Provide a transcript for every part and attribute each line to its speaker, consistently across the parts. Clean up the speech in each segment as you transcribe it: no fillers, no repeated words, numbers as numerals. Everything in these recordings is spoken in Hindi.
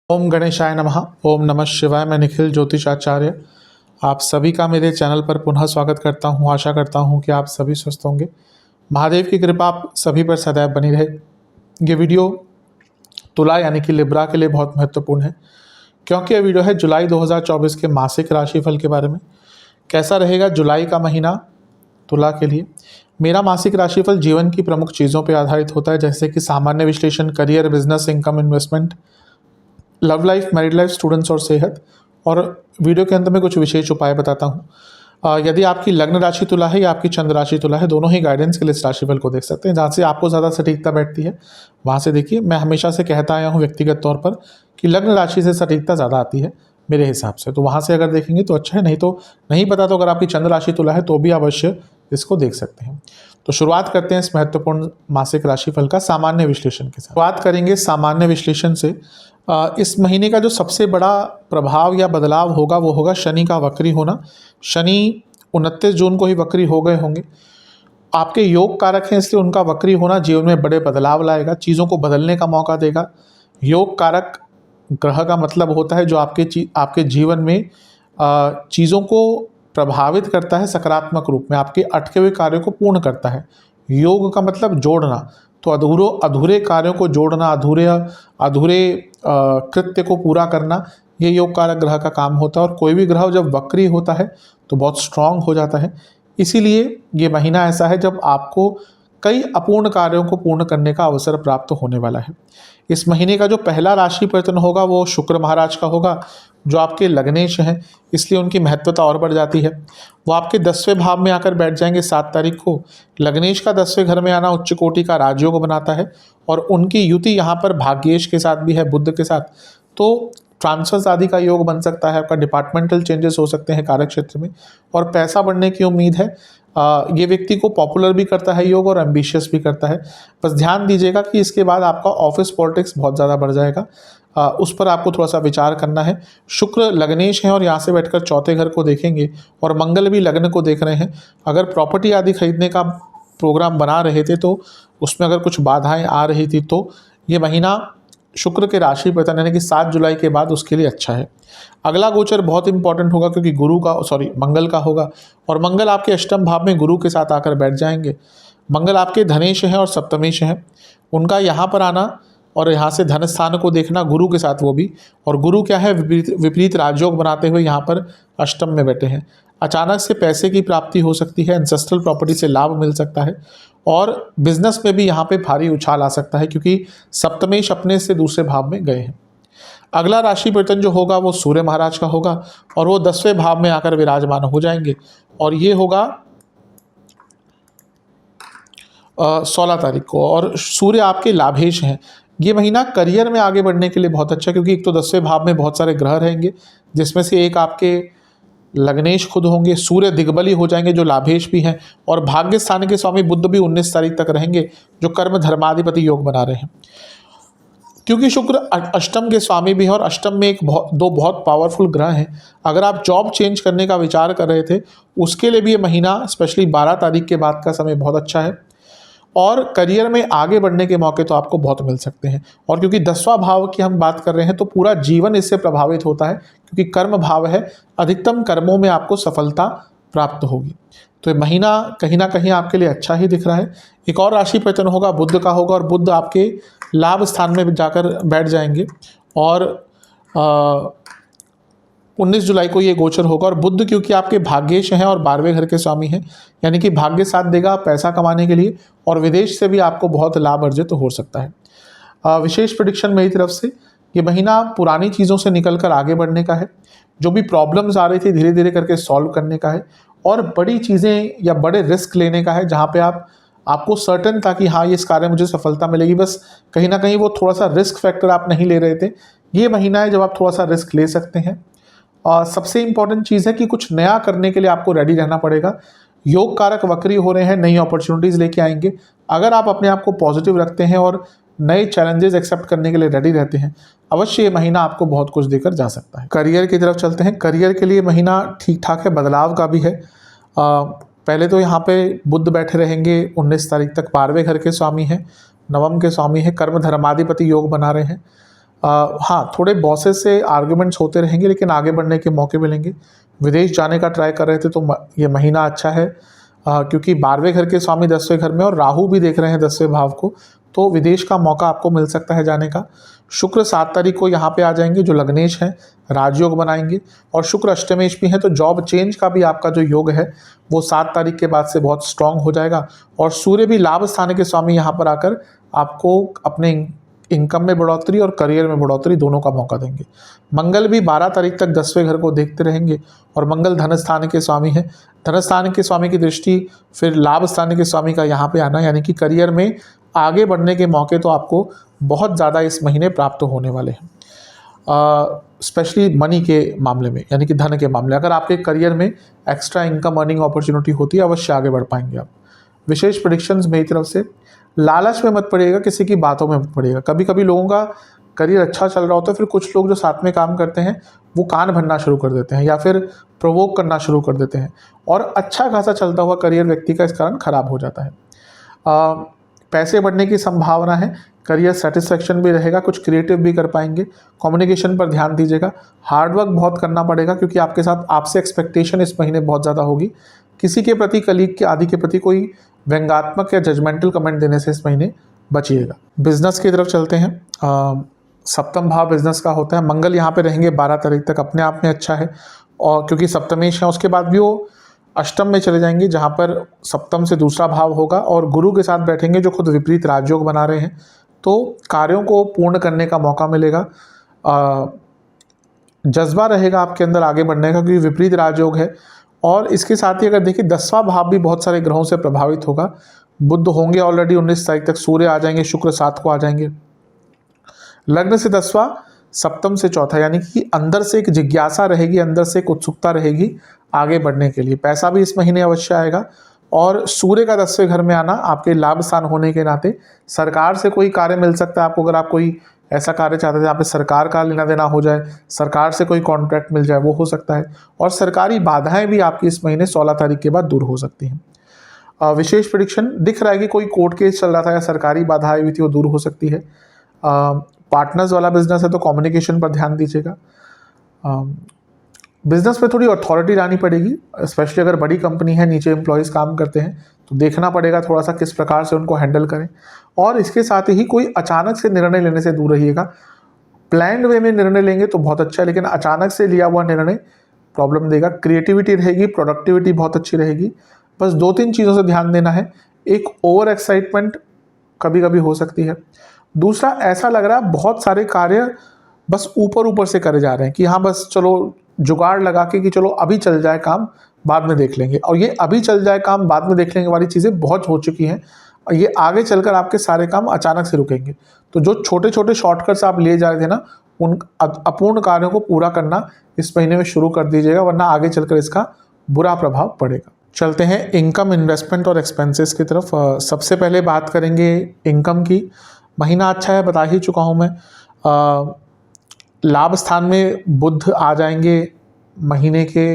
Speaker 1: ओम गणेशाय नमः। ओम नमः शिवाय। मैं निखिल ज्योतिषाचार्य आप सभी का मेरे चैनल पर पुनः स्वागत करता हूं। आशा करता हूं कि आप सभी स्वस्थ होंगे। महादेव की कृपा आप सभी पर सदैव बनी रहे। ये वीडियो तुला यानी कि लिब्रा के लिए बहुत महत्वपूर्ण है, क्योंकि यह वीडियो है जुलाई 2024 के मासिक राशिफल के बारे में। कैसा रहेगा जुलाई का महीना तुला के लिए। मेरा मासिक राशिफल जीवन की प्रमुख चीज़ों पर आधारित होता है, जैसे कि सामान्य विश्लेषण, career, business, income, investment, love life, married life, students और सेहत। और वीडियो के अंत में कुछ विशेष उपाय बताता हूँ। यदि आपकी लग्न राशि तुला है या आपकी चंद्र राशि तुला है, दोनों ही गाइडेंस के लिए इस राशिफल को देख सकते हैं। जहाँ से आपको ज़्यादा सटीकता बैठती है वहाँ से देखिए। मैं हमेशा से कहता आया हूँ व्यक्तिगत तौर पर कि लग्न राशि से सटीकता ज़्यादा आती है मेरे हिसाब से, तो वहाँ से अगर देखेंगे तो अच्छा है। नहीं तो नहीं पता तो अगर आपकी चंद्र राशि तुला है तो भी अवश्य इसको देख सकते हैं। तो शुरुआत करते हैं इस महत्वपूर्ण मासिक राशिफल का सामान्य विश्लेषण के साथ। बात करेंगे सामान्य विश्लेषण से। इस महीने का जो सबसे बड़ा प्रभाव या बदलाव होगा वो होगा शनि का वक्री होना। शनि 29 जून को ही वक्री हो गए होंगे। आपके योग कारक हैं, इसलिए उनका वक्री होना जीवन में बड़े बदलाव लाएगा, चीज़ों को बदलने का मौका देगा। योग कारक ग्रह का मतलब होता है जो आपके जीवन में चीज़ों को प्रभावित करता है सकारात्मक रूप में, आपके अटके हुए कार्यों को पूर्ण करता है। योग का मतलब जोड़ना, तो अधूरे कार्यों को जोड़ना, अधूरे कृत्य को पूरा करना, ये योग कारक ग्रह का काम होता है। और कोई भी ग्रह जब वक्री होता है तो बहुत स्ट्रांग हो जाता है। इसीलिए ये महीना ऐसा है जब आपको कई अपूर्ण कार्यों को पूर्ण करने का अवसर प्राप्त होने वाला है। इस महीने का जो पहला राशि परिवर्तन होगा वो शुक्र महाराज का होगा, जो आपके लग्नेश हैं, इसलिए उनकी महत्वता और बढ़ जाती है। वो आपके 10वें भाव में आकर बैठ जाएंगे 7 तारीख को। लग्नेश का 10वें घर में आना उच्च कोटि का राजयोग बनाता है, और उनकी युति यहाँ पर भाग्येश के साथ भी है, बुध के साथ। तो ट्रांसफर्स आदि का योग बन सकता है, आपका डिपार्टमेंटल चेंजेस हो सकते हैं कार्य क्षेत्र में, और पैसा बढ़ने की उम्मीद है। ये व्यक्ति को पॉपुलर भी करता है योग, और एम्बिशियस भी करता है। बस ध्यान दीजिएगा कि इसके बाद आपका ऑफिस पॉलिटिक्स बहुत ज़्यादा बढ़ जाएगा, उस पर आपको थोड़ा सा विचार करना है। शुक्र लग्नेश हैं और यहाँ से बैठकर चौथे घर को देखेंगे, और मंगल भी लग्न को देख रहे हैं। अगर प्रॉपर्टी आदि खरीदने का प्रोग्राम बना रहे थे तो उसमें अगर कुछ बाधाएं आ रही थी तो ये महीना शुक्र के राशि परिवर्तन यानी कि 7 जुलाई के बाद उसके लिए अच्छा है। अगला गोचर बहुत इंपॉर्टेंट होगा, क्योंकि मंगल का होगा, और मंगल आपके अष्टम भाव में गुरु के साथ आकर बैठ जाएंगे। मंगल आपके धनेश हैं और सप्तमेश हैं, उनका यहाँ पर आना और यहाँ से धन स्थान को देखना गुरु के साथ, वो भी, और गुरु क्या है, विपरीत राजयोग बनाते हुए यहाँ पर अष्टम में बैठे हैं। अचानक से पैसे की प्राप्ति हो सकती है, एंसेस्ट्रल प्रॉपर्टी से लाभ मिल सकता है, और बिजनेस में भी यहाँ पे भारी उछाल आ सकता है, क्योंकि सप्तमेश अपने से दूसरे भाव में गए हैं। अगला राशि परिवर्तन जो होगा वो सूर्य महाराज का होगा, और वो 10वें भाव में आकर विराजमान हो जाएंगे, और ये होगा 16 तारीख को। और सूर्य आपके लाभेश हैं। ये महीना करियर में आगे बढ़ने के लिए बहुत अच्छा है, क्योंकि एक तो 10वें भाव में बहुत सारे ग्रह रहेंगे, जिसमें से एक आपके लग्नेश खुद होंगे। सूर्य दिग्बली हो जाएंगे जो लाभेश भी हैं, और भाग्य स्थान के स्वामी बुध भी 19 तारीख तक रहेंगे, जो कर्म धर्माधिपति योग बना रहे हैं। क्योंकि शुक्र अष्टम के स्वामी भी हैं, और अष्टम में दो बहुत पावरफुल ग्रह हैं। अगर आप जॉब चेंज करने का विचार कर रहे थे उसके लिए भी ये महीना स्पेशली 12 तारीख के बाद का समय बहुत अच्छा है, और करियर में आगे बढ़ने के मौके तो आपको बहुत मिल सकते हैं। और क्योंकि 10वां भाव की हम बात कर रहे हैं तो पूरा जीवन इससे प्रभावित होता है, क्योंकि कर्म भाव है, अधिकतम कर्मों में आपको सफलता प्राप्त होगी। तो ये महीना कहीं ना कहीं आपके लिए अच्छा ही दिख रहा है। एक और राशि परिवर्तन होगा, बुध का होगा, और बुध आपके लाभ स्थान में जाकर बैठ जाएंगे, और 19 जुलाई को ये गोचर होगा। और बुध क्योंकि आपके भाग्येश हैं और 12वें घर के स्वामी हैं, यानी कि भाग्य साथ देगा पैसा कमाने के लिए, और विदेश से भी आपको बहुत लाभ अर्जित हो सकता है। विशेष प्रेडिक्शन मेरी तरफ से, ये महीना पुरानी चीज़ों से निकलकर आगे बढ़ने का है। जो भी प्रॉब्लम्स आ रही थी धीरे धीरे करके सॉल्व करने का है, और बड़ी चीज़ें या बड़े रिस्क लेने का है, जहाँ पे आपको सर्टन था कि हाँ इस कार्य में मुझे सफलता मिलेगी, बस कहीं ना कहीं वो थोड़ा सा रिस्क फैक्टर आप नहीं ले रहे थे। ये महीना है जब आप थोड़ा सा रिस्क ले सकते हैं। और सबसे इंपॉर्टेंट चीज़ है कि कुछ नया करने के लिए आपको रेडी रहना पड़ेगा। योग कारक वक्री हो रहे हैं, नई अपॉर्चुनिटीज़ लेके आएंगे। अगर आप अपने आप को पॉजिटिव रखते हैं और नए चैलेंजेस एक्सेप्ट करने के लिए रेडी रहते हैं, अवश्य ये महीना आपको बहुत कुछ देकर जा सकता है। करियर की तरफ चलते हैं। करियर के लिए महीना ठीक ठाक है, बदलाव का भी है। पहले तो यहाँ पे बुध बैठे रहेंगे 19 तारीख तक, 12वें घर के स्वामी हैं, नवम के स्वामी हैं, कर्म धर्माधिपति योग बना रहे हैं। हाँ, थोड़े बॉसेस से आर्ग्यूमेंट्स होते रहेंगे, लेकिन आगे बढ़ने के मौके मिलेंगे। विदेश जाने का ट्राई कर रहे थे तो ये महीना अच्छा है, क्योंकि 12वें घर के स्वामी 10वें घर में और राहु भी देख रहे हैं 10वें भाव को, तो विदेश का मौका आपको मिल सकता है जाने का। शुक्र 7 तारीख को यहाँ पे आ जाएंगे, जो लग्नेश हैं राजयोग बनाएंगे, और शुक्र अष्टमेश भी हैं, तो जॉब चेंज का भी आपका जो योग है वो 7 तारीख के बाद से बहुत स्ट्रांग हो जाएगा। और सूर्य भी लाभ स्थान के स्वामी यहाँ पर आकर आपको अपने इनकम में बढ़ोतरी और करियर में बढ़ोतरी दोनों का मौका देंगे। मंगल भी 12 तारीख तक 10वें घर को देखते रहेंगे, और मंगल धन स्थान के स्वामी है। धन स्थान के स्वामी की दृष्टि फिर लाभ स्थान के स्वामी का यहाँ पे आना, यानी कि करियर में आगे बढ़ने के मौके तो आपको बहुत ज़्यादा इस महीने प्राप्त होने वाले हैं, स्पेशली मनी के मामले में, यानी कि धन के मामले। अगर आपके करियर में एक्स्ट्रा इनकम अर्निंग अपॉर्चुनिटी होती है, अवश्य आगे बढ़ पाएंगे आप। विशेष प्रेडिक्शंस मेरी तरफ से, लालच में मत पड़िएगा, किसी की बातों में मत पड़िएगा। कभी कभी लोगों का करियर अच्छा चल रहा होता है, फिर कुछ लोग जो साथ में काम करते हैं वो कान भरना शुरू कर देते हैं या फिर प्रोवोक करना शुरू कर देते हैं, और अच्छा खासा चलता हुआ करियर व्यक्ति का इस कारण खराब हो जाता है। पैसे बढ़ने की संभावना है, करियर सेटिस्फेक्शन भी रहेगा, कुछ क्रिएटिव भी कर पाएंगे। कम्युनिकेशन पर ध्यान दीजिएगा, हार्डवर्क बहुत करना पड़ेगा, क्योंकि आपके साथ आपसे एक्सपेक्टेशन इस महीने बहुत ज़्यादा होगी। किसी के प्रति, कलीग के आदि के प्रति कोई व्यंग्यात्मक या जजमेंटल कमेंट देने से इस महीने बचिएगा। बिजनेस की तरफ चलते हैं। सप्तम भाव बिजनेस का होता है, मंगल यहाँ पे रहेंगे 12 तारीख तक, अपने आप में अच्छा है, और क्योंकि सप्तमेश है, उसके बाद भी वो अष्टम में चले जाएंगे, जहाँ पर सप्तम से दूसरा भाव होगा, और गुरु के साथ बैठेंगे जो खुद विपरीत राजयोग बना रहे हैं, तो कार्यों को पूर्ण करने का मौका मिलेगा। जज्बा रहेगा आपके अंदर आगे बढ़ने का, क्योंकि विपरीत राजयोग है। और इसके साथ ही अगर देखिए 10वां भाव भी बहुत सारे ग्रहों से प्रभावित होगा। बुध होंगे ऑलरेडी 19 तारीख तक, सूर्य आ जाएंगे, शुक्र 7 को आ जाएंगे। लग्न से 10वां, सप्तम से चौथा, यानी कि अंदर से एक जिज्ञासा रहेगी, अंदर से एक उत्सुकता रहेगी आगे बढ़ने के लिए। पैसा भी इस महीने अवश्य आएगा, और सूर्य का 10वें घर में आना आपके लाभ स्थान होने के नाते सरकार से कोई कार्य मिल सकता है आपको। अगर आप कोई ऐसा कार्य चाहते थे जहाँ पे सरकार का लेना देना हो जाए, सरकार से कोई कॉन्ट्रैक्ट मिल जाए, वो हो सकता है। और सरकारी बाधाएं भी आपकी इस महीने 16 तारीख के बाद दूर हो सकती हैं। विशेष प्रेडिक्शन दिख रहा है कि कोई कोर्ट केस चल रहा था या सरकारी बाधाएं हुई थी, वो दूर हो सकती है। पार्टनर्स वाला बिजनेस है तो कम्युनिकेशन पर ध्यान दीजिएगा। बिजनेस में थोड़ी अथॉरिटी लानी पड़ेगी, स्पेशली अगर बड़ी कंपनी है, नीचे एम्प्लॉयज़ काम करते हैं, तो देखना पड़ेगा थोड़ा सा किस प्रकार से उनको हैंडल करें। और इसके साथ ही कोई अचानक से निर्णय लेने से दूर रहिएगा। प्लान्ड वे में निर्णय लेंगे तो बहुत अच्छा है, लेकिन अचानक से लिया हुआ निर्णय प्रॉब्लम देगा। क्रिएटिविटी रहेगी, प्रोडक्टिविटी बहुत अच्छी रहेगी। बस 2-3 चीज़ों से ध्यान देना है। एक ओवर एक्साइटमेंट कभी कभी हो सकती है। दूसरा, ऐसा लग रहा है बहुत सारे कार्य बस ऊपर ऊपर से करे जा रहे हैं कि हाँ बस चलो जुगाड़ लगा के कि चलो अभी चल जाए काम, बाद में देख लेंगे। और ये अभी चल जाए काम, बाद में देख लेंगे वाली चीज़ें बहुत हो चुकी हैं, और ये आगे चलकर आपके सारे काम अचानक से रुकेंगे। तो जो छोटे छोटे शॉर्टकट्स आप ले जा रहे थे ना, उन अपूर्ण कार्यों को पूरा करना इस महीने में शुरू कर दीजिएगा, वरना आगे चलकर इसका बुरा प्रभाव पड़ेगा। चलते हैं इनकम, इन्वेस्टमेंट और एक्सपेंसेस की तरफ। सबसे पहले बात करेंगे इनकम की। महीना अच्छा है, बता ही चुका हूँ मैं। लाभ स्थान में बुध आ जाएंगे महीने के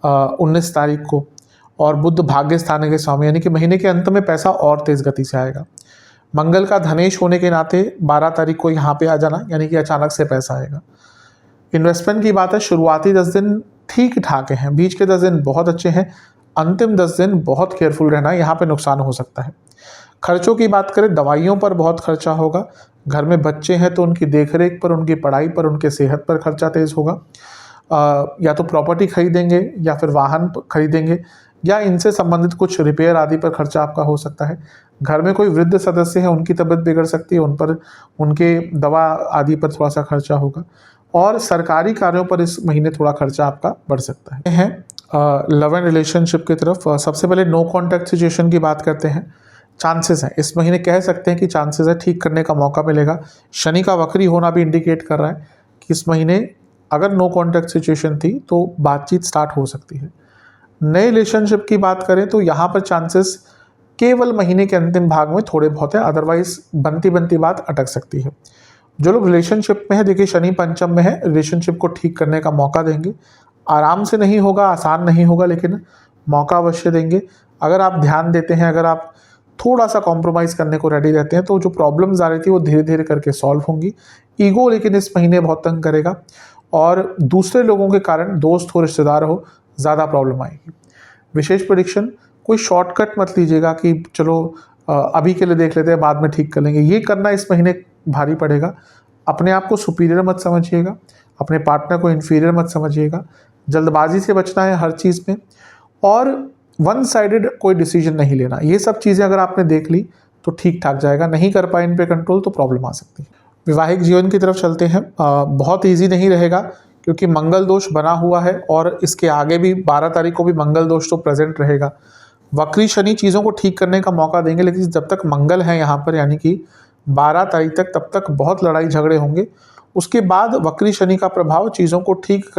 Speaker 1: 19 तारीख को, और बुध भाग्य स्थान के स्वामी, यानी कि महीने के अंत में पैसा और तेज गति से आएगा। मंगल का धनेश होने के नाते 12 तारीख को यहाँ पे आ जाना, यानी कि अचानक से पैसा आएगा। इन्वेस्टमेंट की बात है, शुरुआती 10 दिन ठीक ठाक हैं, बीच के 10 दिन बहुत अच्छे हैं, अंतिम 10 दिन बहुत केयरफुल रहना, यहाँ पे नुकसान हो सकता है। खर्चों की बात करें, दवाइयों पर बहुत खर्चा होगा। घर में बच्चे हैं तो उनकी देखरेख पर, उनकी पढ़ाई पर, उनके सेहत पर खर्चा तेज होगा। या तो प्रॉपर्टी खरीदेंगे, या फिर वाहन खरीदेंगे, या इनसे संबंधित कुछ रिपेयर आदि पर खर्चा आपका हो सकता है। घर में कोई वृद्ध सदस्य है, उनकी तबीयत बिगड़ सकती है, उन पर, उनके दवा आदि पर थोड़ा सा खर्चा होगा। और सरकारी कार्यों पर इस महीने थोड़ा खर्चा आपका बढ़ सकता है। लव एंड रिलेशनशिप की तरफ सबसे पहले नो कॉन्टैक्ट सिचुएशन की बात करते हैं। चांसेस हैं, इस महीने कह सकते हैं कि चांसेस है, ठीक करने का मौका मिलेगा। शनि का वक्री होना भी इंडिकेट कर रहा है कि इस महीने अगर नो कॉन्टैक्ट सिचुएशन थी तो बातचीत स्टार्ट हो सकती है। नए रिलेशनशिप की बात करें तो यहाँ पर चांसेस केवल महीने के अंतिम भाग में थोड़े बहुत हैं, अदरवाइज बनती बनती बात अटक सकती है। जो लोग रिलेशनशिप में है, देखिए शनि पंचम में है, रिलेशनशिप को ठीक करने का मौका देंगे। आराम से नहीं होगा, आसान नहीं होगा, लेकिन मौका अवश्य देंगे। अगर आप ध्यान देते हैं, अगर आप थोड़ा सा कॉम्प्रोमाइज़ करने को रेडी रहते हैं, तो जो प्रॉब्लम्स आ रही थी वो धीरे धीरे करके सॉल्व होंगी। ईगो लेकिन इस महीने बहुत तंग करेगा और दूसरे लोगों के कारण, दोस्त हो रिश्तेदार हो, ज़्यादा प्रॉब्लम आएगी। विशेष प्रेडिक्शन, कोई शॉर्टकट मत लीजिएगा कि चलो अभी के लिए देख लेते हैं, बाद में ठीक कर लेंगे। ये करना इस महीने भारी पड़ेगा। अपने आप को सुपीरियर मत समझिएगा, अपने पार्टनर को इन्फीरियर मत समझिएगा। जल्दबाजी से बचना है हर चीज़ में, और वन साइडेड कोई डिसीजन नहीं लेना। ये सब चीज़ें अगर आपने देख ली तो ठीक ठाक जाएगा। नहीं कर पाए इन पे कंट्रोल तो प्रॉब्लम आ सकती है। वैवाहिक जीवन की तरफ चलते हैं। बहुत ईजी नहीं रहेगा क्योंकि मंगल दोष बना हुआ है और इसके आगे भी 12 तारीख को भी मंगल दोष तो प्रेजेंट रहेगा। वक्री शनि चीज़ों को ठीक करने का मौका देंगे, लेकिन जब तक मंगल है यहाँ पर, यानी कि 12 तारीख तक, तब तक बहुत लड़ाई झगड़े होंगे। उसके बाद वक्री शनि का प्रभाव चीज़ों को ठीक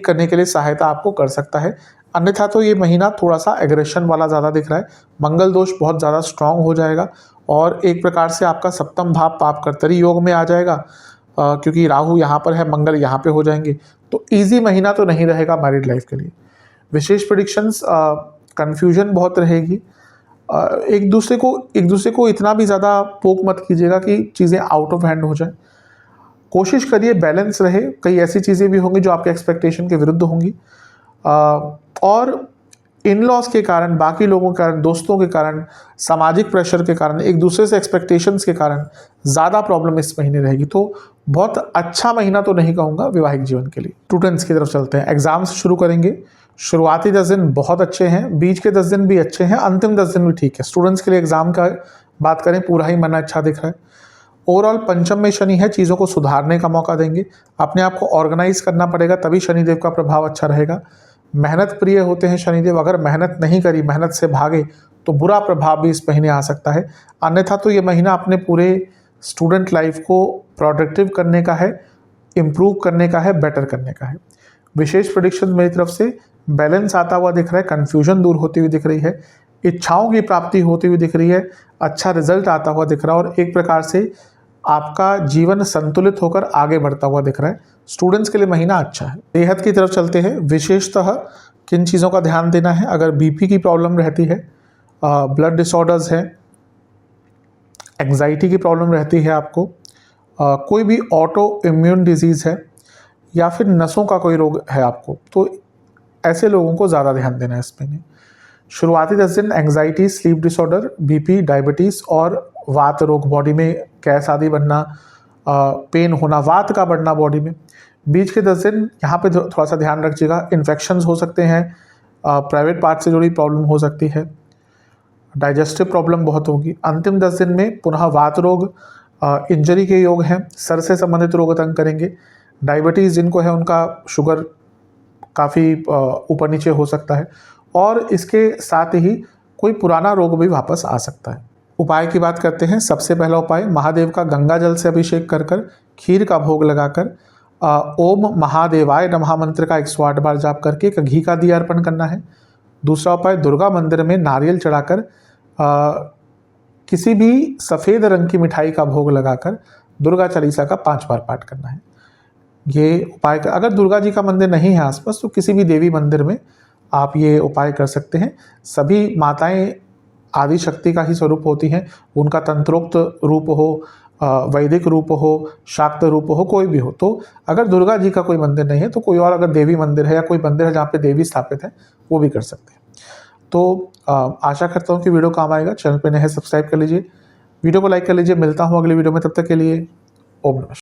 Speaker 1: करने के लिए सहायता आपको कर सकता है। अन्यथा तो ये महीना थोड़ा सा एग्रेशन वाला ज़्यादा दिख रहा है। मंगल दोष बहुत ज़्यादा स्ट्रांग हो जाएगा और एक प्रकार से आपका सप्तम भाव पाप कर्तरी योग में आ जाएगा, क्योंकि राहु यहाँ पर है, मंगल यहाँ पे हो जाएंगे। तो ईजी महीना तो नहीं रहेगा मैरिड लाइफ के लिए। विशेष प्रेडिक्शंस, कन्फ्यूजन बहुत रहेगी। एक दूसरे को इतना भी ज़्यादा पोक मत कीजिएगा कि चीज़ें आउट ऑफ हैंड हो जाए। कोशिश करिए बैलेंस रहे। कई ऐसी चीज़ें भी होंगी जो आपके एक्सपेक्टेशन के विरुद्ध होंगी, और इन लॉज के कारण, बाकी लोगों के कारण, दोस्तों के कारण, सामाजिक प्रेशर के कारण, एक दूसरे से एक्सपेक्टेशंस के कारण ज़्यादा प्रॉब्लम इस महीने रहेगी। तो बहुत अच्छा महीना तो नहीं कहूँगा वैवाहिक जीवन के लिए। स्टूडेंट्स की तरफ चलते हैं। एग्जाम्स शुरू करेंगे। शुरुआती 10 दिन बहुत अच्छे हैं, बीच के 10 दिन भी अच्छे हैं, अंतिम 10 दिन भी ठीक है। स्टूडेंट्स के लिए एग्जाम का बात करें, पूरा ही मन अच्छा दिख रहा है। ओवरऑल पंचम में शनि है, चीज़ों को सुधारने का मौका देंगे। अपने आप को ऑर्गेनाइज करना पड़ेगा, तभी शनिदेव का प्रभाव अच्छा रहेगा। मेहनत प्रिय होते हैं शनिदेव। अगर मेहनत नहीं करी, मेहनत से भागे, तो बुरा प्रभाव भी इस महीने आ सकता है। अन्यथा तो ये महीना अपने पूरे स्टूडेंट लाइफ को प्रोडक्टिव करने का है, इम्प्रूव करने का है, बेटर करने का है। विशेष प्रेडिक्शन मेरी तरफ से बैलेंस आता हुआ दिख रहा है, कन्फ्यूजन दूर होती हुई दिख रही है, इच्छाओं की प्राप्ति होती हुई दिख रही है, अच्छा रिजल्ट आता हुआ दिख रहा है, और एक प्रकार से आपका जीवन संतुलित होकर आगे बढ़ता हुआ दिख रहा है। स्टूडेंट्स के लिए महीना अच्छा है। सेहत की तरफ चलते हैं। विशेषतः किन चीज़ों का ध्यान देना है? अगर बीपी की प्रॉब्लम रहती है, ब्लड डिसऑर्डर्स है, एंग्जाइटी की प्रॉब्लम रहती है आपको, कोई भी ऑटो इम्यून डिजीज़ है, या फिर नसों का कोई रोग है आपको, तो ऐसे लोगों को ज़्यादा ध्यान देना है इस महीने। शुरुआती 10 दिन anxiety, sleep disorder, BP, diabetes और वात रोग, बॉडी में गैस आदि बनना, पेन होना, वात का बढ़ना बॉडी में। बीच के 10 दिन यहाँ पे थोड़ा सा ध्यान रखिएगा, इन्फेक्शंस हो सकते हैं, प्राइवेट पार्ट से जुड़ी प्रॉब्लम हो सकती है, डाइजेस्टिव प्रॉब्लम बहुत होगी। अंतिम 10 दिन में पुनः वात रोग, इंजरी के योग हैं, सर से संबंधित रोग तंग करेंगे। डायबिटीज़ जिनको है उनका शुगर काफ़ी ऊपर नीचे हो सकता है, और इसके साथ ही कोई पुराना रोग भी वापस आ सकता है। उपाय की बात करते हैं। सबसे पहला उपाय, महादेव का गंगा जल से अभिषेक कर खीर का भोग लगाकर ओम महादेवाय नमः मंत्र का 108 बार जाप करके एक घी का दिया अर्पण करना है। दूसरा उपाय, दुर्गा मंदिर में नारियल चढ़ाकर किसी भी सफ़ेद रंग की मिठाई का भोग लगाकर दुर्गा चालीसा का 5 बार पाठ करना है। ये उपाय अगर दुर्गा जी का मंदिर नहीं है आसपास, तो किसी भी देवी मंदिर में आप ये उपाय कर सकते हैं। सभी माताएं आदि शक्ति का ही स्वरूप होती हैं, उनका तंत्रोक्त रूप हो, वैदिक रूप हो, शाक्त रूप हो, कोई भी हो। तो अगर दुर्गा जी का कोई मंदिर नहीं है तो कोई और अगर देवी मंदिर है या कोई मंदिर है जहाँ पे देवी स्थापित है, वो भी कर सकते हैं। तो आशा करता हूँ कि वीडियो काम आएगा। चैनल पे नए हैं, सब्सक्राइब कर लीजिए, वीडियो को लाइक कर लीजिए। मिलता हूँ अगली वीडियो में, तब तक के लिए ओम नमः।